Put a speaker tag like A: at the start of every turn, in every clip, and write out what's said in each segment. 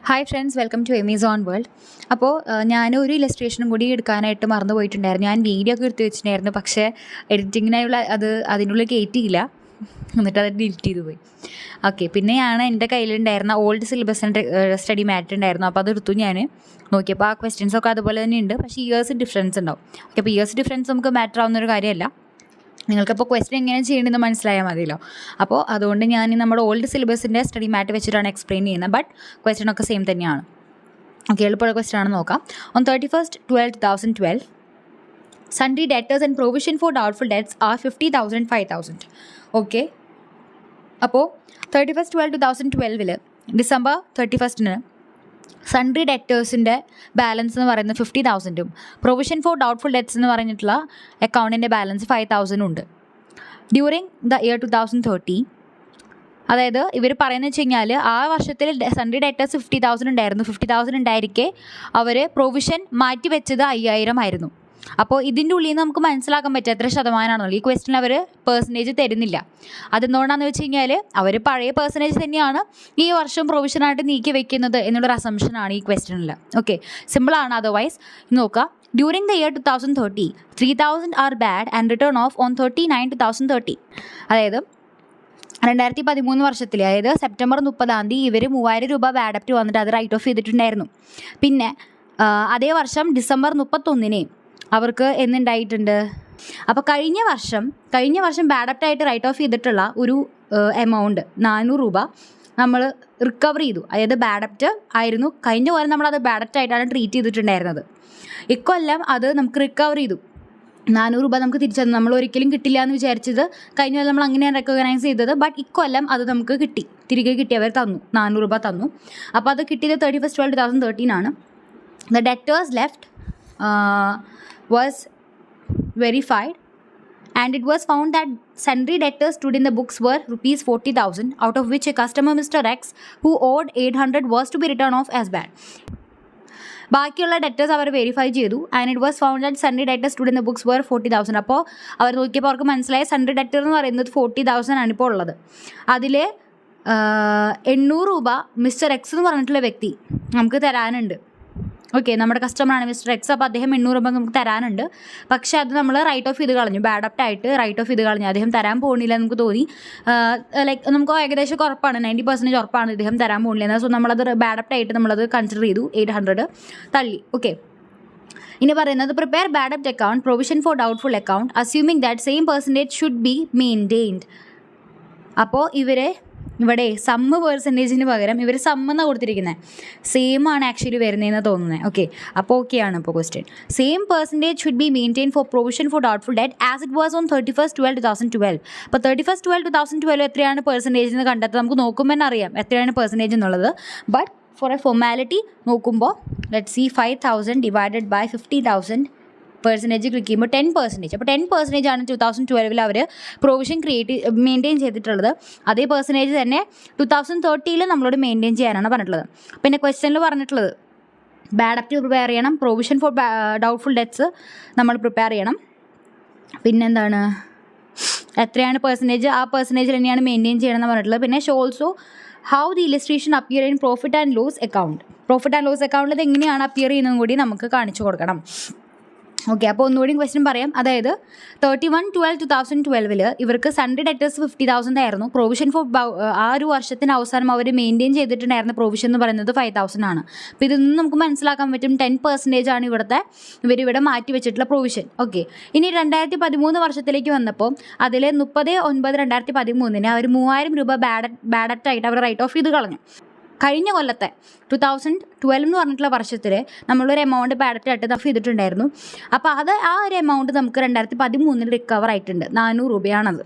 A: Hi friends, welcome to Amazon world. അപ്പോൾ ഞാനൊരു ഇലസ്ട്രേഷനും കൂടി എടുക്കാനായിട്ട് മറന്നു പോയിട്ടുണ്ടായിരുന്നു. ഞാൻ വീഡിയോ ഒക്കെ എടുത്ത് വെച്ചിട്ടുണ്ടായിരുന്നു, പക്ഷേ എഡിറ്റിങ്ങിനായുള്ള അതിനുള്ളിൽ കയറ്റിയില്ല, എന്നിട്ട് അത് ഡിലീറ്റ് ചെയ്തു പോയി. ഓക്കെ, പിന്നെയാണ് എൻ്റെ കയ്യിലുണ്ടായിരുന്ന ഓൾഡ് സിലബസിൻ്റെ സ്റ്റഡി മാറ്റ് ഉണ്ടായിരുന്നു. അപ്പോൾ അതെടുത്തു ഞാൻ നോക്കിയപ്പോൾ ആ ക്വസ്റ്റ്യൻസൊക്കെ അതുപോലെ തന്നെ ഉണ്ട്, പക്ഷേ ഇയേഴ്സ് ഡിഫറൻസ് ഉണ്ടാവും. ഓക്കെ, അപ്പോൾ ഇയേഴ്സ് ഡിഫറൻസ് നമുക്ക് മാറ്റർ ആവുന്നൊരു കാര്യമല്ല. നിങ്ങൾക്കപ്പോൾ ക്വസ്റ്റ്യൻ എങ്ങനെ ചെയ്യേണ്ടതെന്ന് മനസ്സിലായാൽ മതിയല്ലോ. അപ്പോൾ അതുകൊണ്ട് ഞാൻ നമ്മുടെ ഓൾഡ് സിലബസിൻ്റെ സ്റ്റഡി മാറ്റ് വെച്ചിട്ടാണ് എക്സ്പ്ലെയിൻ ചെയ്യുന്നത്, ബട്ട് ക്വസ്റ്റ്യൻ ഒക്കെ സെയിം തന്നെയാണ്. ഓക്കെ, എളുപ്പമുള്ള ക്വസ്റ്റ്യൻ ആണ് നോക്കാം. On 31st 12, 2012, sundry debtors and provision for doubtful debts are 50,000, 5,000. Okay, അപ്പോൾ 31st 12, 2012 December 31st sundry ഡെറ്റേഴ്സിൻ്റെ balance എന്ന് പറയുന്നത് 50,000 പ്രൊവിഷൻ ഫോർ ഡൗട്ട്ഫുൾ ഡെറ്റ്സ് എന്ന് പറഞ്ഞിട്ടുള്ള അക്കൗണ്ടിൻ്റെ ബാലൻസ് 5,000 ഉണ്ട്. ഡ്യൂറിങ് ദ ഇയർ 2013, അതായത് ഇവർ പറയുന്നത് വെച്ച് കഴിഞ്ഞാൽ ആ വർഷത്തിൽ സൺട്രി ഡെറ്റേഴ്സ് 50,000 ഉണ്ടായിരുന്നു. 50,000 ഉണ്ടായിരിക്കെ അവർ പ്രൊവിഷൻ മാറ്റി വെച്ചത് 5,000 ആയിരുന്നു. അപ്പോൾ ഇതിൻ്റെ ഉള്ളിൽ നിന്ന് നമുക്ക് മനസ്സിലാക്കാൻ പറ്റും എത്ര ശതമാനമാണെന്നുള്ളത്. ഈ ക്വസ്റ്റിനിൽ അവർ പേഴ്സൻറ്റേജ് തരുന്നില്ല. അതെന്തുകൊണ്ടാണെന്ന് വെച്ച് കഴിഞ്ഞാൽ അവർ പഴയ പേഴ്സൻറ്റേജ് തന്നെയാണ് ഈ വർഷം പ്രൊവിഷനായിട്ട് നീക്കി വെക്കുന്നത് എന്നുള്ളൊരു അസംഷനാണ് ഈ ക്വസ്റ്റിനിൽ. ഓക്കെ, സിമ്പിളാണ്. അതർവൈസ് നോക്കുക. During the year 2030, 3,000 R bad and return of on 30/9/2030. അതായത് 2013 വർഷത്തിൽ, അതായത് സെപ്റ്റംബർ 30 ഇവർ 3,000 രൂപ ബാഡ് അപ്റ്റ് വന്നിട്ട് അത് റൈറ്റ് ഓഫ് ചെയ്തിട്ടുണ്ടായിരുന്നു. പിന്നെ അതേ വർഷം ഡിസംബർ 31 അവർക്ക് എന്തുണ്ടായിട്ടുണ്ട്? അപ്പോൾ കഴിഞ്ഞ വർഷം ബാഡ് അപ്റ്റ് ആയിട്ട് റൈറ്റ് ഓഫ് ചെയ്തിട്ടുള്ള ഒരു എമൗണ്ട് 400 രൂപ നമ്മൾ റിക്കവർ ചെയ്തു. അതായത് ബാഡ് അപ്റ്റ് ആയിരുന്നു, കഴിഞ്ഞ കൊല്ലം നമ്മളത് ബാഡ് അപ്റ്റ് ആയിട്ടാണ് ട്രീറ്റ് ചെയ്തിട്ടുണ്ടായിരുന്നത്. ഇക്കൊല്ലം അത് നമുക്ക് റിക്കവർ ചെയ്തു. 400 രൂപ നമുക്ക് തിരിച്ചു തന്നു. നമ്മൾ ഒരിക്കലും കിട്ടില്ല എന്ന് വിചാരിച്ചത് കഴിഞ്ഞ കൊല്ലം നമ്മൾ അങ്ങനെയാണ് റെക്കഗ്നൈസ് ചെയ്തത്. ബട്ട് ഇക്കൊല്ലം അത് നമുക്ക് തിരികെ കിട്ടി. അവർ തന്നു, 400 രൂപ തന്നു. അപ്പോൾ അത് കിട്ടിയത് 31st 12, 2013 ആണ്. The debtors left was verified and it was found that sundry debtors stood in the books were rupees 40,000, out of which a customer Mr. X who owed 800 was to be written off as bad. ബാക്കിയുള്ള debtors അവർ verify ചെയ്തു. And it was found that sundry debtors stood in the books were 40,000. അപ്പോൾ അവർ നോക്കിയപ്പോൾ അവർക്ക് മനസ്സിലായ sundry debtor എന്ന് പറയുന്നത് 40,000 ആണ് ഇപ്പോൾ ഉള്ളത്. അതിൽ 800 രൂപ മിസ്റ്റർ എക്സ് എന്ന് പറഞ്ഞിട്ടുള്ള വ്യക്തി നമുക്ക് തരാനുണ്ട്. ഓക്കെ, നമ്മുടെ കസ്റ്റമറാണ് മിസ്റ്റർ എക്സ്. അപ്പോൾ അദ്ദേഹം 800 രൂപ നമുക്ക് തരാനുണ്ട്. പക്ഷേ അത് നമ്മൾ റൈറ്റ് ഓഫ് ചെയ്ത് കളഞ്ഞു, ബാഡ് അപ്റ്റ് ആയിട്ട് റൈറ്റ് ഓഫ് ചെയ്ത് കളഞ്ഞു. അദ്ദേഹം തരാൻ പോകുന്നില്ല നമുക്ക് തോന്നി. ലൈക്ക് നമുക്ക് ഏകദേശം ഉറപ്പാണ്, 90% ഉറപ്പാണ് ഇദ്ദേഹം തരാൻ പോകുന്നില്ല. സോ നമ്മളത് ബാഡ് അപ്റ്റ് ആയിട്ട് നമ്മളത് കൺസിഡർ ചെയ്തു, 800 തള്ളി. ഓക്കെ, ഇനി പറയുന്നത് prepare bad debt account provision for doubtful account assuming that same percentage should be maintained. അപ്പോൾ ഇവിടെ സമ്മ് പെർസെൻറ്റേജിന് പകരം ഇവർ സമ്മെന്നാണ് കൊടുത്തിരിക്കുന്നത്. സെയിം ആണ് ആക്ച്വലി വരുന്നതെന്ന് തോന്നുന്നത്. ഓക്കെ, അപ്പോൾ ഓക്കെയാണ്. ഇപ്പോൾ question same percentage should be maintain for provision for doubtful debt as it was on 31st 12, 2012. അപ്പോൾ 31st 12, 2012 എത്രയാണ് പെർസെൻറ്റേജ് എന്ന് കണ്ടെത്തുക. നമുക്ക് നോക്കുമ്പോൾ തന്നെ അറിയാം എത്രയാണ് പെർസെൻറ്റേജ് എന്നുള്ളത്. ബട്ട് ഫോർ എ ഫോർമാലിറ്റി നോക്കുമ്പോൾ let's see 5,000 divided by 50,000 percentage click ചെയ്യുമ്പോൾ 10%. അപ്പോൾ 10% ആണ് 2012 അവർ പ്രൊവിഷൻ മെയിൻറ്റെയിൻ ചെയ്തിട്ടുള്ളത്. അതേ പെർസെൻറ്റേജ് തന്നെ 2030 നമ്മളോട് മെയിൻറ്റെയിൻ ചെയ്യാനാണ് പറഞ്ഞിട്ടുള്ളത്. പിന്നെ ക്വസ്റ്റ്യനിൽ പറഞ്ഞിട്ടുള്ളത് ബാഡ് അപ്റ്റ് പ്രിപ്പയർ ചെയ്യണം, പ്രൊവിഷൻ ഫോർ ഡൗട്ട്ഫുൾ ഡെറ്റ്സ് നമ്മൾ പ്രിപ്പയർ ചെയ്യണം. പിന്നെന്താണ്, എത്രയാണ് പെർസെൻറ്റേജ്, ആ പെർസെൻറ്റേജിൽ തന്നെയാണ് മെയിൻറ്റെയിൻ ചെയ്യണമെന്ന് പറഞ്ഞിട്ടുള്ളത്. പിന്നെ show also how the illustration appear in profit and loss account. Profit and loss അക്കൗണ്ടിൽ ഇത് എങ്ങനെയാണ് അപ്പിയർ ചെയ്യുന്നതും കൂടി നമുക്ക് കാണിച്ചു കൊടുക്കണം. ഓക്കെ, അപ്പോൾ ഒന്നുകൂടി ക്വസ്റ്റ്യൻ പറയാം. അതായത് 31/12/2012 ഇവർക്ക് സൺട്രി ഡെറ്റേഴ്സ് 50,000 ആയിരുന്നു. പ്രൊവിഷൻ ഫോർ ആ ഒരു വർഷത്തിന് അവസാനം അവർ മെയിൻറ്റെയിൻ ചെയ്തിട്ടുണ്ടായിരുന്ന പ്രൊവിഷൻ എന്ന് പറയുന്നത് 5,000 ആണ്. അപ്പോൾ ഇതിൽ നിന്ന് നമുക്ക് മനസ്സിലാക്കാൻ പറ്റും 10% ആണ് ഇവരിവിടെ മാറ്റി വെച്ചിട്ടുള്ള പ്രൊവിഷൻ. ഓക്കെ, ഇനി 2013 വർഷത്തിലേക്ക് വന്നപ്പോൾ അതിൽ 30/9/2013 അവർ 3,000 രൂപ ബാഡ് അപ്റ്റ് ആയിട്ട് അവർ റൈറ്റ് ഓഫ് ചെയ്ത് കളഞ്ഞു. കഴിഞ്ഞ കൊല്ലത്തെ 2012 എന്ന് പറഞ്ഞിട്ടുള്ള വർഷത്തിൽ നമ്മളൊരു എമൗണ്ട് ബാഡ് അപ്റ്റ് ആയിട്ട് ഓഫ് ചെയ്തിട്ടുണ്ടായിരുന്നു. അപ്പോൾ ആ ഒരു എമൗണ്ട് നമുക്ക് 2013 റിക്കവർ ആയിട്ടുണ്ട്. 400 രൂപയാണത്.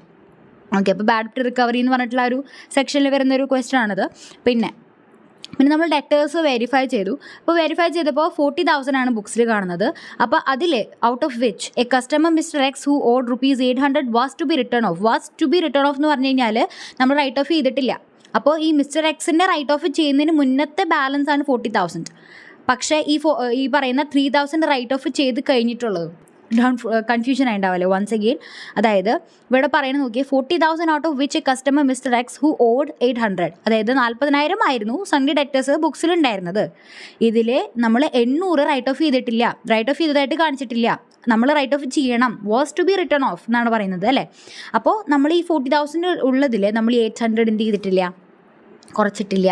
A: ഓക്കെ, അപ്പോൾ ബാഡ് അപ്റ്റ് റിക്കവറി എന്ന് പറഞ്ഞിട്ടുള്ള ഒരു സെക്ഷനിൽ വരുന്നൊരു ക്വസ്റ്റ്യൻ ആണത്. പിന്നെ നമ്മൾ ഡെറ്റേഴ്സ് വെരിഫൈ ചെയ്തു. അപ്പോൾ വെരിഫൈ ചെയ്തപ്പോൾ 40,000 ആണ് ബുക്സിൽ കാണുന്നത്. അപ്പോൾ അതിൽ out of which a customer mister X who owed rupees 800 was to be written off എന്ന് പറഞ്ഞു കഴിഞ്ഞാൽ നമ്മൾ റൈറ്റ് ഓഫ് ചെയ്തിട്ടില്ല. അപ്പോൾ ഈ മിസ്റ്റർ എക്സിൻ്റെ റൈറ്റ് ഓഫ് ചെയ്യുന്നതിന് മുന്നത്തെ ബാലൻസ് ആണ് 40,000. പക്ഷേ ഈ പറയുന്ന 3,000 റൈറ്റ് ഓഫ് ചെയ്ത് കഴിഞ്ഞിട്ടുള്ളത്. കൺഫ്യൂഷൻ ആയിട്ടുണ്ടാവല്ലോ വൺസ് അഗെയിൻ. അതായത് ഇവിടെ പറയുന്നത് നോക്കിയേ, 40,000 out of which a customer mister X who owed 800. അതായത് 40,000 ആയിരുന്നു സൺഡേ ഡെറ്റേഴ്സ് ബുക്സിലുണ്ടായിരുന്നത്. ഇതിൽ നമ്മൾ 800 റൈറ്റ് ഓഫ് ചെയ്തിട്ടില്ല, റൈറ്റ് ഓഫ് ചെയ്തതായിട്ട് കാണിച്ചിട്ടില്ല. നമ്മൾ റൈറ്റ് ഓഫ് ചെയ്യണം, was to be written off എന്നാണ് പറയുന്നത് അല്ലേ. അപ്പോൾ നമ്മൾ ഈ 40,000 ഉള്ളതിൽ നമ്മൾ 800 എന്ത് ചെയ്തിട്ടില്ല, കുറച്ചിട്ടില്ല.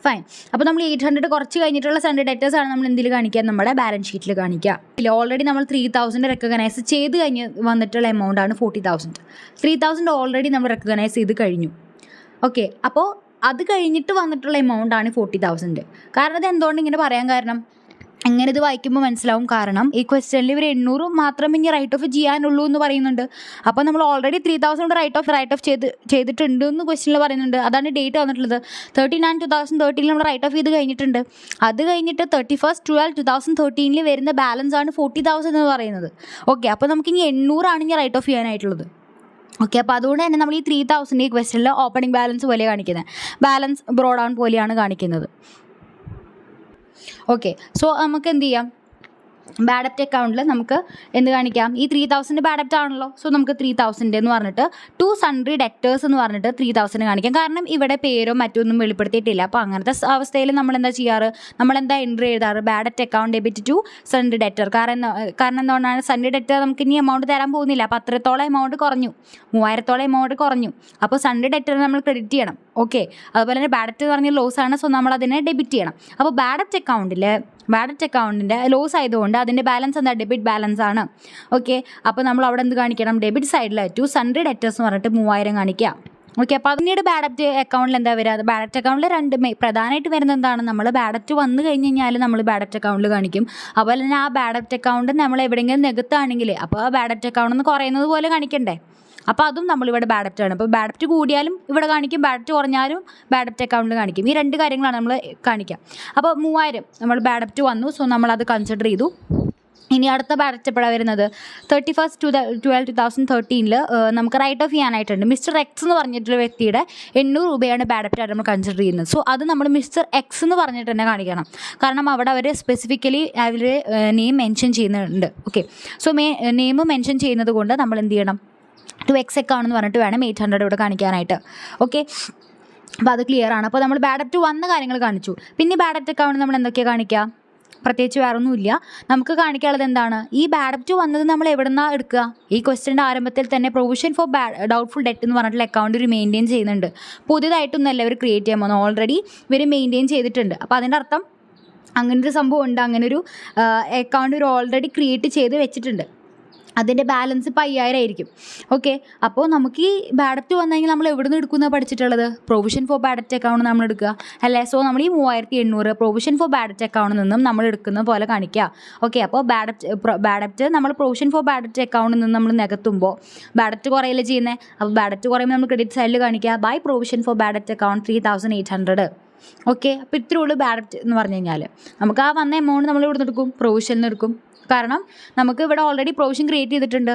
A: ഫൈൻ. അപ്പോൾ നമ്മൾ 800 കുറച്ച് കഴിഞ്ഞിട്ടുള്ള സൺഡേ ഡെറ്റേഴ്സ് ആണ് നമ്മൾ എന്തിൽ കാണിക്കുക, നമ്മുടെ ബാലൻസ് ഷീറ്റിൽ കാണിക്കുക. ഇല്ല, ഓൾറെഡി നമ്മൾ 3,000 റെക്കഗ്നൈസ് ചെയ്ത് കഴിഞ്ഞ് വന്നിട്ടുള്ള എമൗണ്ട് ആണ് 40,000. 3,000 ഓൾറെഡി നമ്മൾ റെക്കഗ്നൈസ് ചെയ്ത് കഴിഞ്ഞു. ഓക്കെ, അപ്പോൾ അത് കഴിഞ്ഞിട്ട് വന്നിട്ടുള്ള എമൗണ്ട് ആണ് 40,000. കാരണം ഇത് എന്തുകൊണ്ട് ഇങ്ങനെ പറയാൻ കാരണം, അങ്ങനെ ഇത് വായിക്കുമ്പോൾ മനസ്സിലാവും. കാരണം ഈ ക്വസ്റ്റ്യനിൽ ഇവർ 800 മാത്രമേ ഇനി റൈറ്റ് ഓഫ് ചെയ്യാനുള്ളൂ എന്ന് പറയുന്നുണ്ട്. അപ്പോൾ നമ്മൾ ഓൾറെഡി 3,000 റൈറ്റ് ഓഫ് ചെയ്തിട്ടുണ്ട് എന്ന് ക്വസ്റ്റ്യനിൽ പറയുന്നുണ്ട്. അതാണ് ഡേറ്റ് വന്നിട്ടുള്ളത് 39/2013 നമ്മൾ റൈറ്റ് ഓഫ് ചെയ്ത് കഴിഞ്ഞിട്ടുണ്ട്. അത് കഴിഞ്ഞിട്ട് 31/12/2013 വരുന്ന ബാലൻസ് ആണ് 40,000 എന്ന് പറയുന്നത്. ഓക്കെ, അപ്പോൾ നമുക്കിനി 800 ആണ് ഇനി റൈറ്റ് ഓഫ് ചെയ്യാനായിട്ടുള്ളത്. ഓക്കെ, അപ്പോൾ അതുകൊണ്ട് തന്നെ നമ്മൾ ഈ 3,000 ഈ ക്വസ്റ്റ്യനിൽ ഓപ്പണിംഗ് ബാലൻസ് പോലെ കാണിക്കുന്നത്, ബാലൻസ് ബ്രോ ഡൗൺ പോലെയാണ് കാണിക്കുന്നത്. ഓക്കെ, സോ നമുക്ക് എന്ത് ചെയ്യാം, ബാഡ് ഡെപ്റ്റ് അക്കൗണ്ടിൽ നമുക്ക് എന്ത് കാണിക്കാം, ഈ 3,000 ബാഡ് ഡെപ്റ്റ് ആണല്ലോ. സോ നമുക്ക് 3,000 എന്ന് പറഞ്ഞിട്ട് ടു സൺഡ്രി ഡെറ്റേഴ്സ് എന്ന് പറഞ്ഞിട്ട് 3,000 കാണിക്കാം. കാരണം ഇവിടെ പേരോ മറ്റൊന്നും വെളിപ്പെടുത്തിയിട്ടില്ല. അപ്പോൾ അങ്ങനത്തെ അവസ്ഥയിൽ നമ്മൾ എന്താ ചെയ്യാറ്, നമ്മളെന്താ എൻട്രി എഴുതാറ്, ബാഡ് ഡെപ്റ്റ് account debit to sundry debtor. കാരണം എന്തുകൊണ്ടാണ്, സൺഡ്രി ഡെറ്റർ നമുക്ക് ഇനി എമൗണ്ട് തരാൻ പോകുന്നില്ല. അപ്പോൾ അത്രത്തോളം എമൗണ്ട് കുറഞ്ഞു, 3,000 എമൗണ്ട് കുറഞ്ഞു. അപ്പോൾ സൺഡ്രി ഡെറ്റർ നമ്മൾ ക്രെഡിറ്റ് ചെയ്യണം. ഓക്കെ, അതുപോലെ തന്നെ ബാഡ് ഡെപ്റ്റ് എന്ന് പറഞ്ഞാൽ ലോസ് ആണ്. സോ നമ്മൾ അതിനെ ഡെബിറ്റ് ചെയ്യണം. അപ്പോൾ ബാഡ് ഡെപ്റ്റ് അക്കൗണ്ടിൻ്റെ ലോസ് ആയതുകൊണ്ട് അതിൻ്റെ ബാലൻസ് എന്താ, ഡെബിറ്റ് ബാലൻസ് ആണ്. ഓക്കെ, അപ്പോൾ നമ്മൾ അവിടെ എന്ത് കാണിക്കണം, ഡെബിറ്റ് സൈഡിൽ ടു സൺഡ്രി ഡെറ്റേഴ്സ് എന്ന് പറഞ്ഞിട്ട് 3,000 കാണിക്കുക. ഓക്കെ, അപ്പോൾ പിന്നീട് ബാഡ് ഡെപ്റ്റ് അക്കൗണ്ടിൽ എന്താ വരിക, ബാഡ് ഡെപ്റ്റ് അക്കൗണ്ടിൽ പ്രധാനമായിട്ട് വരുന്നത് എന്താണ്, നമ്മൾ ബാഡ് ഡെപ്റ്റ് വന്നു കഴിഞ്ഞ് കഴിഞ്ഞാൽ നമ്മൾ ബാഡ് ഡെപ്റ്റ് അക്കൗണ്ടിൽ കാണിക്കും. അതുപോലെ തന്നെ ആ ബാഡ് ഡെപ്റ്റ് അക്കൗണ്ട് നമ്മൾ എവിടെയെങ്കിലും നികത്താണെങ്കിൽ അപ്പോൾ ആ ബാഡ് ഡെപ്റ്റ് അക്കൗണ്ട് എന്ന് കുറയുന്നത് പോലെ കാണിക്കണ്ടേ. അപ്പോൾ അതും നമ്മളിവിടെ ബാഡ് ഡെപ്റ്റ് ആണ്. അപ്പോൾ ബാഡ് ഡെപ്റ്റ് കൂടിയാലും ഇവിടെ കാണിക്കും, ബാഡ് ഡെപ്റ്റ് കുറഞ്ഞാലും ബാഡ് ഡെപ്റ്റ് അക്കൗണ്ടിൽ കാണിക്കും. ഈ രണ്ട് കാര്യങ്ങളാണ് നമ്മൾ കാണിക്കുക. അപ്പോൾ 3,000 നമ്മൾ ബാഡ് ഡെപ്റ്റ് വന്നു. സോ നമ്മളത് കൺസിഡർ ചെയ്തു. ഇനി അടുത്ത ബാഡ് ഡെപ്റ്റ് എപ്പോഴാണ് വരുന്നത്, 31/12/2013 നമുക്ക് റൈറ്റ് ഓഫ് ചെയ്യാനായിട്ടുണ്ട്. മിസ്റ്റർ എക്സ് എന്ന് പറഞ്ഞിട്ടുള്ള വ്യക്തിയുടെ 800 രൂപയാണ് ബാഡ് ഡെപ്റ്റ് ആയിട്ട് നമ്മൾ കൺസിഡർ ചെയ്യുന്നത്. സോ അത് നമ്മൾ മിസ്റ്റർ എക്സ് എന്ന് പറഞ്ഞിട്ട് തന്നെ കാണിക്കണം. കാരണം അവിടെ അവർ സ്പെസിഫിക്കലി അവർ നെയിം മെൻഷൻ ചെയ്യുന്നുണ്ട്. ഓക്കെ, സോ നെയിം മെൻഷൻ ചെയ്യുന്നത് കൊണ്ട് നമ്മൾ എന്ത് ചെയ്യണം, ടു എക്സ് അക്കൗണ്ട് പറഞ്ഞിട്ട് വേണം 800 ഇവിടെ കാണിക്കാനായിട്ട്. ഓക്കെ, അപ്പോൾ അത് ക്ലിയർ ആണ്. അപ്പോൾ നമ്മൾ ബാഡ് ഡെപ്റ്റ് വന്ന കാര്യങ്ങൾ കാണിച്ചു. പിന്നെ ബാഡ് ഡെപ്റ്റ് അക്കൗണ്ട് നമ്മൾ എന്തൊക്കെയാണ് കാണിക്കുക, പ്രത്യേകിച്ച് വേറെ ഒന്നുമില്ല. നമുക്ക് കാണിക്കാനുള്ളത് എന്താണ്, ഈ ബാഡ് ഡെപ്റ്റ് വന്നത് നമ്മൾ എവിടെ നിന്നാണ് എടുക്കുക, ഈ ക്വസ്റ്റ്യൻ്റെ ആരംഭത്തിൽ തന്നെ പ്രൊവിഷൻ ഫോർ ഡൗട്ട്ഫുൾ ഡെറ്റ് എന്ന് പറഞ്ഞിട്ടുള്ള അക്കൗണ്ട് ഒരു മെയിൻറ്റെയിൻ ചെയ്യുന്നുണ്ട്. പുതിയതായിട്ടൊന്നല്ല ഇവർ ക്രിയേറ്റ് ചെയ്യാൻ പോകുന്നത്, ഓൾറെഡി ഇവർ മെയിൻറ്റെയിൻ ചെയ്തിട്ടുണ്ട്. അപ്പോൾ അതിൻ്റെ അർത്ഥം അങ്ങനൊരു സംഭവം ഉണ്ട്, അങ്ങനൊരു അക്കൗണ്ട് ഒരു ഓൾറെഡി ക്രിയേറ്റ് ചെയ്ത് വെച്ചിട്ടുണ്ട്. അതിൻ്റെ ബാലൻസ് ഇപ്പോൾ 5,000 ആയിരിക്കും. ഓക്കെ, അപ്പോൾ നമുക്ക് ഈ ബാഡ് ഡെപ്റ്റ് വന്നെങ്കിൽ നമ്മൾ എവിടെ നിന്ന് എടുക്കുന്നതാണ് പഠിച്ചിട്ടുള്ളത്, പ്രൊവിഷൻ ഫോർ ബാഡ് ഡെപ്റ്റ് അക്കൗണ്ട് നമ്മൾ എടുക്കുക അല്ലേ. സോ നമ്മൾ ഈ 3,800 പ്രൊവിഷൻ ഫോർ ബാഡ് ഡെപ്റ്റ് അക്കൗണ്ടിൽ നിന്നും നമ്മൾ എടുക്കുന്ന പോലെ കാണിക്കുക. ഓക്കെ, അപ്പോൾ ബാഡ് ഡെപ്റ്റ് നമ്മൾ പ്രൊവിഷൻ ഫോർ ബാഡ് ഡെപ്റ്റ് അക്കൗണ്ടിൽ നിന്ന് നമ്മൾ നികത്തുമ്പോൾ ബാഡ് ഡെപ്റ്റ് കുറയല്ലേ ചെയ്യുന്നത്. അപ്പോൾ ബാഡ് ഡെപ്റ്റ് കുറയുമ്പോൾ നമ്മൾ ക്രെഡിറ്റ് സൈഡിൽ കാണിക്കുക ബൈ പ്രൊവിഷൻ ഫോർ ബാഡ് ഡെപ്റ്റ് അക്കൗണ്ട് 3,800. ഓക്കെ, അപ്പോൾ ഇത്രയേ ഉള്ളൂ ബാഡ് ഡെപ്റ്റ് എന്ന് പറഞ്ഞു കഴിഞ്ഞാൽ. നമുക്ക് ആ വന്ന എമൗണ്ട് നമ്മൾ ഇവിടെ നിന്ന് എടുക്കും, പ്രൊവിഷനിൽ നിന്ന് എടുക്കും. കാരണം നമുക്ക് ഇവിടെ ഓൾറെഡി പ്രൊവിഷൻ ക്രിയേറ്റ് ചെയ്തിട്ടുണ്ട്.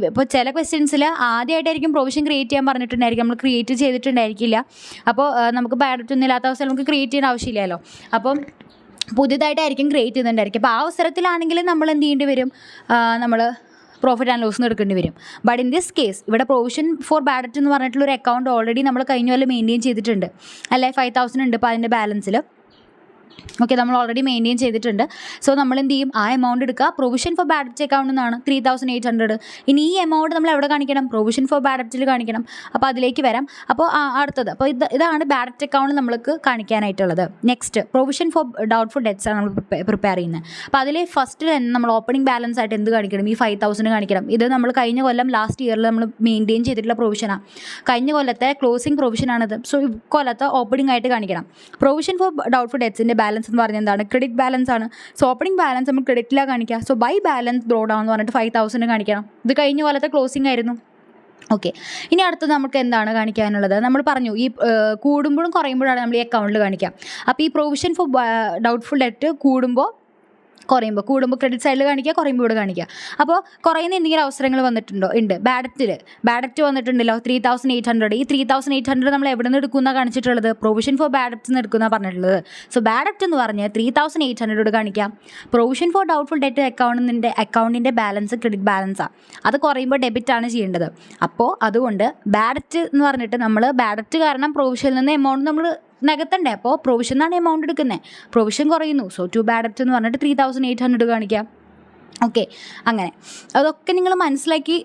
A: ഇപ്പോൾ ചില ക്വസ്റ്റ്യൻസിൽ ആദ്യമായിട്ടായിരിക്കും പ്രൊവിഷൻ ക്രിയേറ്റ് ചെയ്യാൻ പറഞ്ഞിട്ടുണ്ടായിരിക്കും, നമ്മൾ ക്രിയേറ്റ് ചെയ്തിട്ടുണ്ടായിരിക്കില്ല. അപ്പോൾ നമുക്ക് ബാഡ് ഡെപ്റ്റ് ഒന്നും ഇല്ലാത്ത അവസ്ഥയിൽ നമുക്ക് ക്രിയേറ്റ് ചെയ്യാൻ ആവശ്യമില്ലല്ലോ. അപ്പം പുതിയതായിട്ടായിരിക്കും ക്രിയേറ്റ് ചെയ്യുന്നുണ്ടായിരിക്കും. അപ്പോൾ ആ അവസരത്തിലാണെങ്കിൽ നമ്മൾ എന്ത് ചെയ്യേണ്ടി വരും, നമ്മൾ പ്രോഫിറ്റ് ആൻഡ് ലോസ് എടുക്കേണ്ടി വരും. ബട്ട് ഇൻ ദിസ് കേസ് ഇവിടെ പ്രൊവിഷൻ ഫോർ ബാഡ് ഡെപ്റ്റ് എന്ന് പറഞ്ഞിട്ടുള്ളൊരു അക്കൗണ്ട് ഓൾറെഡി നമ്മൾ കഴിഞ്ഞ പോലെ മെയിൻറ്റെയിൻ ചെയ്തിട്ടുണ്ട് അല്ലേ. 5,000 ഉണ്ട് ഇപ്പോൾ അതിൻ്റെ ബാലൻസിൽ. ഓക്കെ, നമ്മൾ ഓൾറെഡി മെയിൻറ്റെയിൻ ചെയ്തിട്ടുണ്ട്. സോ നമ്മൾ എന്ത് ചെയ്യും, ആ എമൗണ്ട് എടുക്കുക, പ്രൊവിഷൻ ഫോർ ബാഡ് ഡെപ്റ്റ് അക്കൗണ്ട് എന്നാണ് 3,800. ഇനി ഈ എമൗണ്ട് നമ്മൾ എവിടെ കാണിക്കണം, പ്രൊവിഷൻ ഫോർ ബാഡ് ഡെപ്റ്റിൽ കാണിക്കണം. അപ്പോൾ അതിലേക്ക് വരാം. അപ്പോൾ അടുത്തത്, അപ്പോൾ ഇതാണ് ബാഡ് ഡെപ്റ്റ് അക്കൗണ്ട് നമ്മൾക്ക് കാണിക്കാനായിട്ടുള്ളത്. Next provision for doubtful debts ആണ് നമ്മൾ പ്രിപ്പയർ ചെയ്യുന്നത്. അപ്പോൾ അതിൽ ഫസ്റ്റ് തന്നെ നമ്മൾ ഓപ്പണിംഗ് ബാലൻസ് ആയിട്ട് എന്ത് കാണിക്കണം, ഈ 5,000 കാണിക്കണം. ഇത് നമ്മൾ കഴിഞ്ഞ കൊല്ലം ലാസ്റ്റ് ഇയറിൽ നമ്മൾ മെയിൻറ്റെയിൻ ചെയ്തിട്ടുള്ള പ്രൊവിഷനാണ്, കഴിഞ്ഞ കൊല്ലത്തെ ക്ലോസിംഗ് പ്രൊവിഷനാണിത്. സോ കൊല്ലത്തെ ഓപ്പണിംഗ് ആയിട്ട് കാണിക്കണം. പ്രൊവിഷൻ ഫോർ ഡൗട്ട്ഫുൾ ഡെറ്റ്സിൻ്റെ ബാലൻസ് എന്ന് പറഞ്ഞാൽ എന്താണ്, ക്രെഡിറ്റ് ബാലൻസ് ആണ്. സോ ഓപ്പണിംഗ് ബാലൻസ് നമ്മൾ ക്രെഡിറ്റിലാണ് കാണിക്കുക. So by balance brought down എന്ന് പറഞ്ഞിട്ട് 5,000 കാണിക്കണം. ഇത് കഴിഞ്ഞ കൊല്ലത്തെ ക്ലോസിംഗ് ആയിരുന്നു. ഓക്കെ, ഇനി അടുത്തത് നമുക്ക് എന്താണ് കാണിക്കാനുള്ളത്, നമ്മൾ പറഞ്ഞു ഈ കൂടുമ്പോഴും കുറയുമ്പോഴാണ് നമ്മൾ ഈ അക്കൗണ്ടിൽ കാണിക്കുക. അപ്പോൾ ഈ പ്രൊവിഷൻ ഫോർ ഡൗട്ട്ഫുൾ ഡെറ്റ് കൂടുമ്പോൾ കുറയുമ്പോൾ, കൂടുമ്പോൾ ക്രെഡിറ്റ് സൈഡിൽ കാണിക്കുക, കുറയുമ്പോൾ ഇവിടെ കാണിക്കുക. അപ്പോൾ കുറയുന്ന എന്തെങ്കിലും അവസരങ്ങൾ വന്നിട്ടുണ്ടോ? ഉണ്ട്. ബാഡ് വന്നിട്ടുണ്ടല്ലോ 3800. ഈ 3800 നമ്മൾ എവിടെ നിന്ന് എടുക്കുന്നതാണ് കാണിച്ചിട്ടുള്ളത്? പ്രൊവിഷൻ ഫോർ ബാഡ് ഡെപ്റ്റ്സ് നിന്ന് എടുക്കുന്നതാണ് പറഞ്ഞിട്ടുള്ളത്. സോ ബാഡ് ഡെപ്റ്റ് എന്ന് പറഞ്ഞാൽ 3800 കാണിക്കാം. പ്രൊവിഷൻ ഫോർ ഡൗട്ട്ഫുൾ ഡെറ്റ് അക്കൗണ്ടിൻ്റെ ബാലൻസ് ക്രെഡിറ്റ് ബാലൻസാണ്. അത് കുറയുമ്പോൾ ഡെബിറ്റാണ് ചെയ്യേണ്ടത്. അപ്പോൾ അതുകൊണ്ട് ബാഡ് ഡെറ്റ് എന്ന് പറഞ്ഞിട്ട് നമ്മൾ ബാഡ് ഡെറ്റ് കാരണം പ്രൊവിഷനിൽ നിന്ന് എമൗണ്ട് നമ്മൾ നികത്തണ്ടേ. അപ്പോൾ പ്രൊവിഷൻ എന്നാണ് എമൗണ്ട് എടുക്കുന്നത്, പ്രൊവിഷൻ കുറയുന്നു. സോ ടു ബാഡ് ഡെപ്റ്റ് എന്ന് പറഞ്ഞിട്ട് 3800 കാണിക്കാം. ഓക്കെ, അങ്ങനെ അതൊക്കെ നിങ്ങൾ മനസ്സിലാക്കി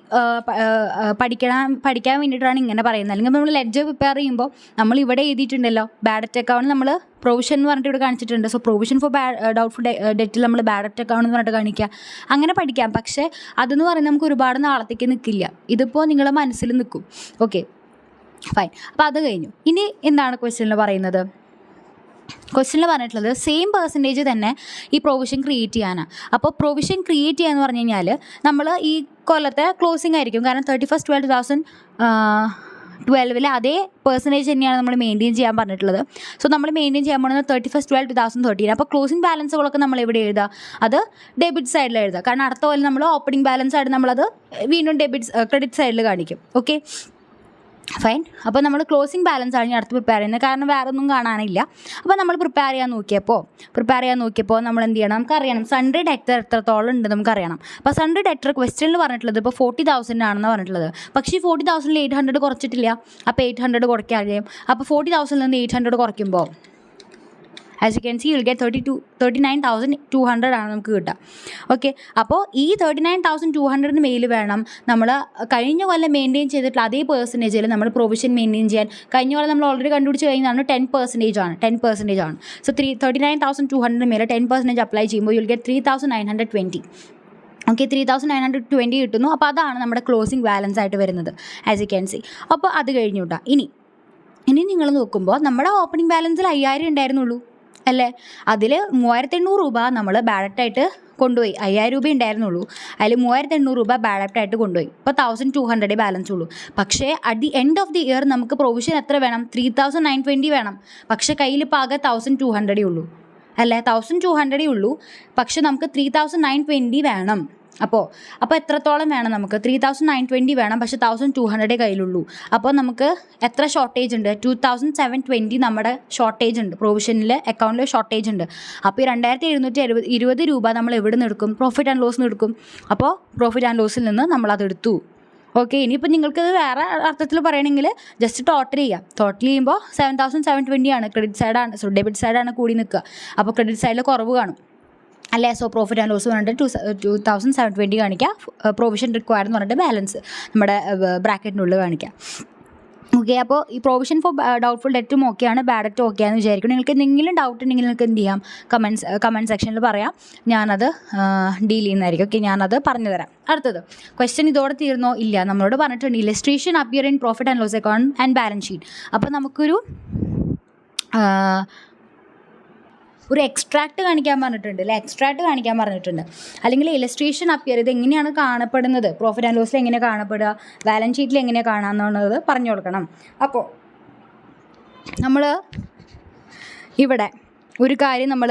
A: പഠിക്കാൻ വേണ്ടിയിട്ടാണ് ഇങ്ങനെ പറയുന്നത്. അല്ലെങ്കിൽ നമ്മൾ ലെഡ്ജർ പ്രിപ്പയർ ചെയ്യുമ്പോൾ നമ്മൾ ഇവിടെ എഴുതിയിട്ടുണ്ടല്ലോ ബാഡ് ഡെറ്റ് അക്കൗണ്ട് നമ്മൾ പ്രൊവിഷൻ എന്ന് പറഞ്ഞിട്ട് ഇവിടെ കാണിച്ചിട്ടുണ്ട്. സോ പ്രൊവിഷൻ ഫോർ ഡൗട്ട്ഫുൾ ഡെറ്റിൽ നമ്മൾ ബാഡ് ഡെറ്റ് അക്കൗണ്ട് എന്ന് പറഞ്ഞിട്ട് കാണിക്കുക. അങ്ങനെ പഠിക്കാം. പക്ഷേ അതെന്ന് പറയുന്നത് നമുക്ക് ഒരുപാട് നാളത്തേക്ക് നിൽക്കില്ല. ഇതിപ്പോൾ നിങ്ങളുടെ മനസ്സിൽ നിൽക്കും. Okay, fine. അപ്പോൾ അത് കഴിഞ്ഞു. ഇനി എന്താണ് ക്വസ്റ്റ്യനിൽ പറയുന്നത്? ക്വസ്റ്റ്യനിൽ പറഞ്ഞിട്ടുള്ളത് സെയിം പെർസെൻറ്റേജ് തന്നെ ഈ പ്രൊവിഷൻ ക്രിയേറ്റ് ചെയ്യാനാണ്. അപ്പോൾ പ്രൊവിഷൻ ക്രിയേറ്റ് ചെയ്യുക എന്ന് പറഞ്ഞു കഴിഞ്ഞാൽ നമ്മൾ ഈ കൊല്ലത്തെ ക്ലോസിംഗ് ആയിരിക്കും. കാരണം 31/12/2012 അതേ പെർസെൻറ്റേജ് തന്നെയാണ് നമ്മൾ മെയിൻറ്റെയിൻ ചെയ്യാൻ പറഞ്ഞിട്ടുള്ളത്. സോ നമ്മൾ മെയിൻറ്റെയിൻ ചെയ്യാൻ പോകുന്നത് 31/12/2013. അപ്പോൾ ക്ലോസിംഗ് ബാലൻസുകളൊക്കെ നമ്മൾ എവിടെ എഴുതുക? അത് ഡെബിറ്റ് സൈഡിൽ എഴുതുക. കാരണം അടുത്ത കൊല്ലം നമ്മൾ ഓപ്പണിംഗ് ബാലൻസ് ആയിട്ട് നമ്മളത് വീണ്ടും ക്രെഡിറ്റ് സൈഡിൽ കാണിക്കും. Okay, fine. അപ്പോൾ നമ്മൾ ക്ലോസിംഗ് ബാലൻസ് ആണ് ഞാൻ അടുത്ത് പ്രിപ്പയർ ചെയ്യുന്നത്. കാരണം വേറെ ഒന്നും കാണാനില്ല. അപ്പോൾ നമ്മൾ പ്രിപ്പയർ ചെയ്യാൻ നോക്കിയപ്പോൾ നമ്മൾ എന്ത് ചെയ്യണം? നമുക്കറിയണം സൺഡേ ഡെറ്റർ എത്രത്തോളം ഉണ്ട് നമുക്കറിയണം. അപ്പോൾ സൺഡേ ഡെറ്റർ ക്വസ്റ്റ്യനിൽ പറഞ്ഞിട്ടുള്ളത് ഇപ്പോൾ 40,000 ആണെന്ന് പറഞ്ഞിട്ടുള്ളത്. പക്ഷേ ഈ 40,000 800 കുറച്ചിട്ടില്ല. അപ്പോൾ 800 കുറയ്ക്കാൻ കഴിയും. അപ്പോൾ 40,000 നിന്ന് 800 കുറയ്ക്കുമ്പോൾ as you can see will get 39,200 ആണ് നമുക്ക് കിട്ടുക. ഓക്കെ, അപ്പോൾ ഈ 39,200 മേൽ വേണം നമ്മൾ കഴിഞ്ഞ കൊല്ലം മെയിൻറ്റെയിൻ ചെയ്തിട്ടുള്ള അതേ പെർസെൻറ്റേജിൽ നമ്മൾ പ്രൊവിഷൻ മെയിൻറ്റെയിൻ ചെയ്യാൻ. കഴിഞ്ഞ കൊല്ലം നമ്മൾ ഓൾറെഡി കണ്ടുപിടിച്ച് കഴിഞ്ഞാൽ 10% ആണ്. സോ 39,200 മേലെ 10% അപ്ലൈ ചെയ്യുമ്പോൾ യു വിൽ ഗെറ്റ് 3,920. ഓക്കെ, 3,920 കിട്ടുന്നു. അപ്പോൾ അതാണ് നമ്മുടെ ക്ലോസിംഗ് ബാലൻസ് ആയിട്ട് വരുന്നത് ആസ് യു ക്യാൻ സി. അപ്പോൾ അത് കഴിഞ്ഞു കേട്ടോ. ഇനി നിങ്ങൾ നോക്കുമ്പോൾ നമ്മുടെ ഓപ്പണിംഗ് ബാലൻസിൽ 5,000 ഉണ്ടായിരുന്നുള്ളൂ അല്ലേ? അതിൽ 3,800 രൂപ നമ്മൾ ബാഡക്റ്റായിട്ട് കൊണ്ടുപോയി. 5,000 രൂപ ഉണ്ടായിരുന്നുള്ളൂ. അതിൽ 3,800 രൂപ ബാഡക്റ്റായിട്ട് കൊണ്ടുപോയി. ഇപ്പോൾ 1,200 ബാലൻസ് ഉള്ളൂ. പക്ഷേ at the end of the year നമുക്ക് പ്രൊവിഷൻ എത്ര വേണം? 3,920 വേണം. പക്ഷേ കയ്യിൽ ഇപ്പോൾ ആകെ 1,200 ഉള്ളൂ അല്ലേ? 1,200 ഉള്ളൂ. പക്ഷേ നമുക്ക് 3,920 വേണം. അപ്പോൾ എത്രത്തോളം വേണം? നമുക്ക് 3,920 വേണം. പക്ഷേ 1,200 കയ്യിലുള്ളൂ. അപ്പോൾ നമുക്ക് എത്ര ഷോർട്ടേജ് ഉണ്ട്? 2,720 നമ്മുടെ ഷോർട്ടേജ് ഉണ്ട്. പ്രൊവിഷനിൽ അക്കൗണ്ടിൽ ഷോർട്ടേജ് ഉണ്ട്. അപ്പോൾ ഈ 2,720 രൂപ നമ്മൾ എവിടെ നിന്ന് എടുക്കും? പ്രോഫിറ്റ് ആൻഡ് ലോസിൽ നിന്ന് എടുക്കും. അപ്പോൾ പ്രോഫിറ്റ് ആൻഡ് ലോസിൽ നിന്ന് നമ്മളത് എടുത്തു. ഓക്കെ, ഇനിയിപ്പോൾ നിങ്ങൾക്കത് വേറെ അർത്ഥത്തിൽ പറയണമെങ്കിൽ ജസ്റ്റ് ടോട്ടൽ ചെയ്യുമ്പോൾ 7,720 ആണ്. ഡെബിറ്റ് സൈഡാണ് കൂടി നിൽക്കുക. അപ്പോൾ ക്രെഡിറ്റ് സൈഡിൽ കുറവ് കാണും അല്ലേ? സോ പ്രോഫിറ്റ് ആൻഡ് ലോസ് പറഞ്ഞിട്ട് 2,720 കാണിക്കുക. പ്രൊവിഷൻ റിക്വയർഡ് എന്ന് പറഞ്ഞിട്ട് ബാലൻസ് നമ്മുടെ ബ്രാക്കറ്റിനുള്ളിൽ കാണിക്കുക. ഓക്കെ, അപ്പോൾ ഈ പ്രൊവിഷൻ ഫോർ ഡൗട്ട്ഫുൾ ഡെറ്റും ഓക്കെയാണ്, ബാഡ് ഡെറ്റും ഓക്കെയാണെന്ന് വിചാരിക്കും. നിങ്ങൾക്ക് എന്തെങ്കിലും ഡൗട്ട് ഉണ്ടെങ്കിൽ നിങ്ങൾക്ക് എന്ത് ചെയ്യാം? കമൻറ്റ് സെക്ഷനിൽ പറയാം. ഞാനത് ഡീൽ ചെയ്യുന്നതായിരിക്കും. ഓക്കെ, ഞാനത് പറഞ്ഞു തരാം. അടുത്തത് ക്വസ്റ്റ്യൻ ഇതോടെ തീർന്നോ? ഇല്ല, നമ്മളോട് പറഞ്ഞിട്ടുണ്ട് illustration appear in profit and loss account and balance sheet. അപ്പോൾ നമുക്കൊരു എക്സ്ട്രാക്റ്റ് കാണിക്കാൻ പറഞ്ഞിട്ടുണ്ട് അല്ലേ? അല്ലെങ്കിൽ ഇലസ്ട്രേഷൻ അപ്പിയർ ഇത് എങ്ങനെയാണ് കാണപ്പെടുന്നത്, പ്രോഫിറ്റ് ആൻഡ് ലോസിൽ എങ്ങനെ കാണപ്പെടുക, ബാലൻസ് ഷീറ്റിൽ എങ്ങനെ കാണാമെന്നുള്ളത് പറഞ്ഞു കൊടുക്കണം. അപ്പോൾ നമ്മൾ ഇവിടെ ഒരു കാര്യം നമ്മൾ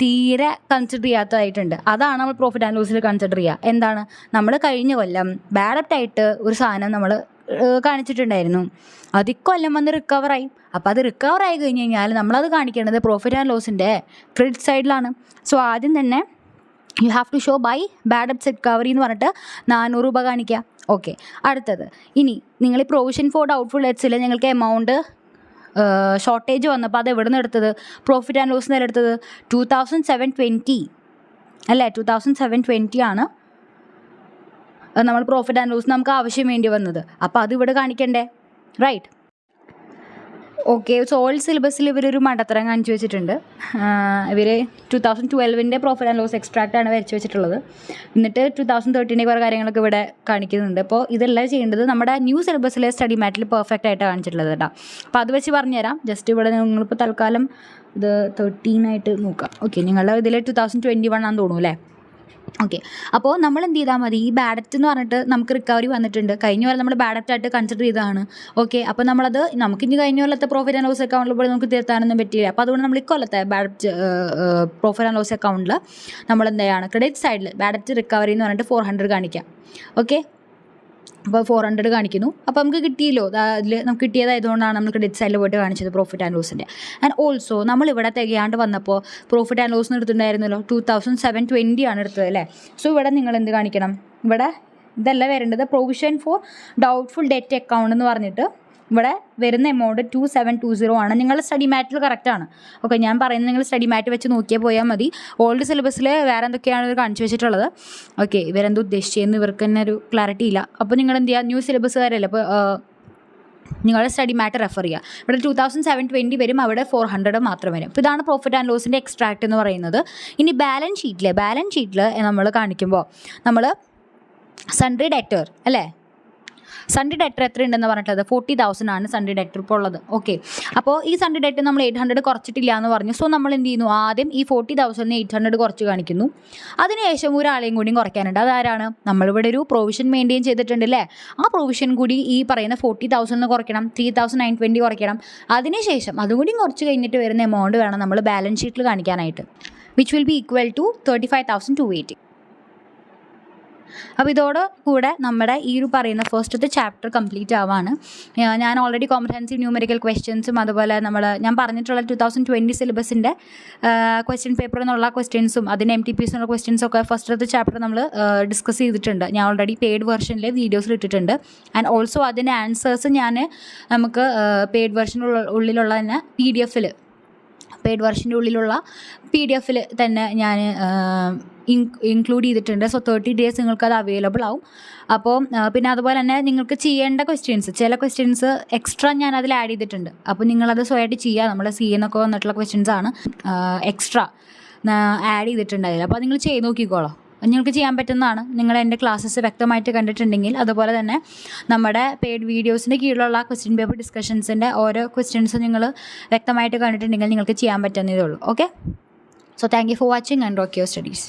A: തീരെ കൺസിഡർ ചെയ്യാത്തതായിട്ടുണ്ട്. അതാണ് നമ്മൾ പ്രോഫിറ്റ് ആൻഡ് ലോസിൽ കൺസിഡർ ചെയ്യുക. എന്താണ്? നമ്മൾ കഴിഞ്ഞ കൊല്ലം ബാഡപ്റ്റായിട്ട് ഒരു സാധനം നമ്മൾ കാണിച്ചിട്ടുണ്ടായിരുന്നു. അത് ഇക്കൊല്ലം വന്ന് റിക്കവറായി. അപ്പോൾ അത് റിക്കവറായി കഴിഞ്ഞ് കഴിഞ്ഞാൽ നമ്മളത് കാണിക്കേണ്ടത് പ്രോഫിറ്റ് ആൻഡ് ലോസിൻ്റെ ക്രെഡിറ്റ് സൈഡിലാണ്. സോ ആദ്യം തന്നെ you have to show by bad debts recovery എന്ന് പറഞ്ഞിട്ട് 400 രൂപ കാണിക്കുക. ഓക്കെ, അടുത്തത് ഇനി നിങ്ങൾ ഈ പ്രൊവിഷൻ ഫോർ ഡൗട്ട്ഫുൾ ഡെറ്റ്സിൽ നിങ്ങൾക്ക് എമൗണ്ട് ഷോർട്ടേജ് വന്നപ്പോൾ അത് എവിടെ നിന്ന് എടുത്തത്? പ്രോഫിറ്റ് ആൻഡ് ലോസിൽ നിന്ന് എടുത്തത് 2,720 അല്ലേ? 2,720 ആണ് നമ്മൾ പ്രോഫിറ്റ് ആൻഡ് ലോസ് നമുക്ക് ആവശ്യം വേണ്ടി വന്നത്. അപ്പോൾ അത് ഇവിടെ കാണിക്കണ്ടേ? റൈറ്റ്. ഓക്കെ, സോ ഓൾഡ് സിലബസിൽ ഇവരൊരു മണ്ടത്തരം കാണിച്ചു വെച്ചിട്ടുണ്ട്. ഇവർ 2012 പ്രോഫിറ്റ് ആൻഡ് ലോസ് എക്സ്ട്രാക്റ്റാണ് വരച്ച് വെച്ചിട്ടുള്ളത്. എന്നിട്ട് 2013 കുറേ കാര്യങ്ങളൊക്കെ ഇവിടെ കാണിക്കുന്നുണ്ട്. അപ്പോൾ ഇതെല്ലാം ചെയ്യേണ്ടത് നമ്മുടെ ന്യൂ സിലബസിലെ സ്റ്റഡി മാറ്റിൽ പെർഫെക്റ്റ് ആയിട്ട് കാണിച്ചിട്ടുള്ളത് കേട്ടോ. അപ്പോൾ അത് വെച്ച് പറഞ്ഞുതരാം. ജസ്റ്റ് ഇവിടെ നിങ്ങളിപ്പോൾ തൽക്കാലം ഇത് 13 ആയിട്ട് നോക്കാം. ഓക്കെ, നിങ്ങളുടെ ഇതിൽ 2021 ആണെന്ന് തോന്നുന്നു അല്ലേ? ഓക്കെ. അപ്പോൾ നമ്മൾ എന്ത് ചെയ്താൽ മതി, ഈ ബാഡ് ഡെറ്റ് എന്ന് പറഞ്ഞിട്ട് നമുക്ക് റിക്കവറി വന്നിട്ടുണ്ട്. കഴിഞ്ഞ കൊല്ലം നമ്മൾ ബാഡ് ഡെറ്റ് ആയിട്ട് കൺസിഡർ ചെയ്തതാണ്. ഓക്കെ. അപ്പോൾ നമ്മളത് നമുക്കിനി കഴിഞ്ഞ കൊല്ലത്തെ പ്രോഫിറ്റ് ആൻഡ് ലോസ് അക്കൗണ്ടിൽ പോയി നമുക്ക് തീർത്താനൊന്നും പറ്റിയില്ല. അപ്പോൾ അതുകൊണ്ട് നമ്മൾ ഇക്കൊല്ലത്തെ ബാഡ് പ്രോഫിറ്റ് ആൻഡ് ലോസ് അക്കൗണ്ടിൽ നമ്മൾ എന്ത് ചെയ്യാണ്, ക്രെഡിറ്റ് സൈഡിൽ ബാഡ് ഡെറ്റ് റിക്കവറി എന്ന് പറഞ്ഞിട്ട് 400 കാണിക്കാം. ഓക്കെ. അപ്പോൾ 400 കാണിക്കുന്നു. അപ്പോൾ നമുക്ക് കിട്ടിയല്ലോ, അതിൽ നമുക്ക് കിട്ടിയതായതുകൊണ്ടാണ് നമ്മൾ ക്രെഡിറ്റ് സൈഡിൽ പോയിട്ട് കാണിച്ചത് പ്രോഫിറ്റ് ആൻഡ് ലോസിൻ്റെ. ആൻഡ് ഓൾസോ നമ്മളിവിടെ തികയാണ്ട് വന്നപ്പോൾ പ്രോഫിറ്റ് ആൻഡ് ലോസിന് എടുത്തിട്ടുണ്ടായിരുന്നല്ലോ 2720 ആണ് എടുത്തത് അല്ലേ. സോ ഇവിടെ നിങ്ങൾ എന്ത് കാണിക്കണം, ഇവിടെ ഇതല്ല വരേണ്ടത്, provision for doubtful debt account എന്ന് പറഞ്ഞിട്ട് ഇവിടെ വരുന്ന എമൗണ്ട് 2720 ആണ്. നിങ്ങൾ സ്റ്റഡി മാറ്റിൽ കറക്റ്റാണ്. ഓക്കെ. ഞാൻ പറയുന്നത് നിങ്ങൾ സ്റ്റഡി മാറ്റ് വെച്ച് നോക്കിയാൽ പോയാൽ മതി. ഓൾഡ് സിലബസിൽ വേറെ എന്തൊക്കെയാണ് ഇവർ കാണിച്ചു വെച്ചിട്ടുള്ളത്. ഓക്കെ. ഇവരെന്തോ ഉദ്ദേശിച്ചതെന്ന് ഇവർക്ക് തന്നെ ഒരു ക്ലാരിറ്റി ഇല്ല. അപ്പോൾ നിങ്ങൾ എന്ത് ചെയ്യുക, ന്യൂ സിലബസുകാരല്ലേ, അപ്പോൾ നിങ്ങളുടെ സ്റ്റഡി മാറ്റ് റെഫർ ചെയ്യുക. ഇവിടെ 2720 വരും, അവിടെ 400 മാത്രം വരും. അപ്പോൾ ഇതാണ് പ്രോഫിറ്റ് ആൻഡ് ലോസിൻ്റെ എക്സ്ട്രാക്റ്റ് എന്ന് പറയുന്നത്. ഇനി ബാലൻസ് ഷീറ്റിൽ നമ്മൾ കാണിക്കുമ്പോൾ നമ്മൾ സൺഡ്രി ഡെറ്റർ അല്ലേ, സൺഡേ ഡെറ്റർ എത്ര ഉണ്ടെന്ന് പറഞ്ഞിട്ടുള്ളത് 40,000 ആണ് സൺഡേ ഡെറ്റർ ഇപ്പോൾ ഉള്ളത്. ഓക്കെ. അപ്പോൾ ഈ സൺഡേ ഡെറ്റർ നമ്മൾ 800 കുറച്ചിട്ടില്ല എന്ന് പറഞ്ഞു. സോ നമ്മൾ എന്ത് ചെയ്യുന്നു, ആദ്യം ഈ 40,000 800 കുറച്ച് കാണിക്കുന്നു. അതിനുശേഷം ഒരാളെയും കൂടിയും കുറയ്ക്കാനുണ്ട്. അതാരാണ്, നമ്മളിവിടെ ഒരു പ്രൊവിഷൻ മെയിൻറ്റെയിൻ ചെയ്തിട്ടുണ്ട് അല്ലേ, ആ പ്രൊവിഷൻ കൂടി ഈ പറയുന്ന 40,000 കുറയ്ക്കണം, 3,920 കുറയ്ക്കണം. അതിനുശേഷം അതും കൂടി കുറച്ച് കഴിഞ്ഞിട്ട് വരുന്ന എമൗണ്ട് വേണം നമ്മൾ ബാലൻസ് ഷീറ്റിൽ കാണിക്കാനായിട്ട്, which will be equal to 35,280. അപ്പോൾ ഇതോടെ കൂടെ നമ്മുടെ ഈ ഒരു പറയുന്ന ഫസ്റ്റത്തെ ചാപ്റ്റർ കംപ്ലീറ്റ് ആവാണ്. ഞാൻ ഓൾറെഡി കോംപ്രഹെൻസീവ് ന്യൂമെറിക്കൽ ക്വസ്റ്റ്യൻസും അതുപോലെ ഞാൻ പറഞ്ഞിട്ടുള്ള 2020 സിലബസിൻ്റെ ക്വസ്റ്റ്യൻ പേപ്പറിൽ നിന്നുള്ള ക്വസ്റ്റ്യൻസും അതിന് MTPs എന്നുള്ള ക്വസ്റ്റ്യൻസൊക്കെ ഫസ്റ്റത്തെ ചാപ്റ്റർ നമ്മൾ ഡിസ്കസ് ചെയ്തിട്ടുണ്ട്. ഞാൻ ഓൾറെഡി പെയ്ഡ് വെർഷനിൽ വീഡിയോസിൽ ഇട്ടിട്ടുണ്ട്. ആൻഡ് ഓൾസോ അതിൻ്റെ ആൻസേഴ്സ് നമുക്ക് പെയ്ഡ് വെർഷനുള്ളിലുള്ള തന്നെ പെയ്ഡ് വെർഷൻ്റെ ഉള്ളിലുള്ള PDF തന്നെ ഞാൻ ഇൻക്ലൂഡ് ചെയ്തിട്ടുണ്ട്. സോ 30 days നിങ്ങൾക്കത് അവൈലബിൾ ആവും. അപ്പോൾ പിന്നെ അതുപോലെ തന്നെ നിങ്ങൾക്ക് ചെയ്യേണ്ട ചില ക്വസ്റ്റ്യൻസ് എക്സ്ട്രാ ഞാൻ അതിൽ ആഡ് ചെയ്തിട്ടുണ്ട്. അപ്പോൾ നിങ്ങളത് സ്വയമായിട്ട് ചെയ്യുക. നമ്മുടെ CA എന്നൊക്കെ വന്നിട്ടുള്ള ക്വസ്റ്റ്യൻസാണ് എക്സ്ട്രാ ആഡ് ചെയ്തിട്ടുണ്ടായില്ല. അപ്പോൾ നിങ്ങൾ ചെയ്ത് നോക്കിക്കോളാം. നിങ്ങൾക്ക് ചെയ്യാൻ പറ്റുന്നതാണ്. നിങ്ങൾ എൻ്റെ ക്ലാസ്സസ് വ്യക്തമായിട്ട് കണ്ടിട്ടുണ്ടെങ്കിൽ, അതുപോലെ തന്നെ നമ്മുടെ പെയ്ഡ് വീഡിയോസിൻ്റെ കീഴിലുള്ള ക്വസ്റ്റ്യൻ പേപ്പർ ഡിസ്കഷൻസിൻ്റെ ഓരോ ക്വസ്റ്റ്യൻസ് നിങ്ങൾ വ്യക്തമായിട്ട് കണ്ടിട്ടുണ്ടെങ്കിൽ നിങ്ങൾക്ക് ചെയ്യാൻ പറ്റുന്നതേ ഉള്ളൂ. Okay. So thank you for watching and rock your studies.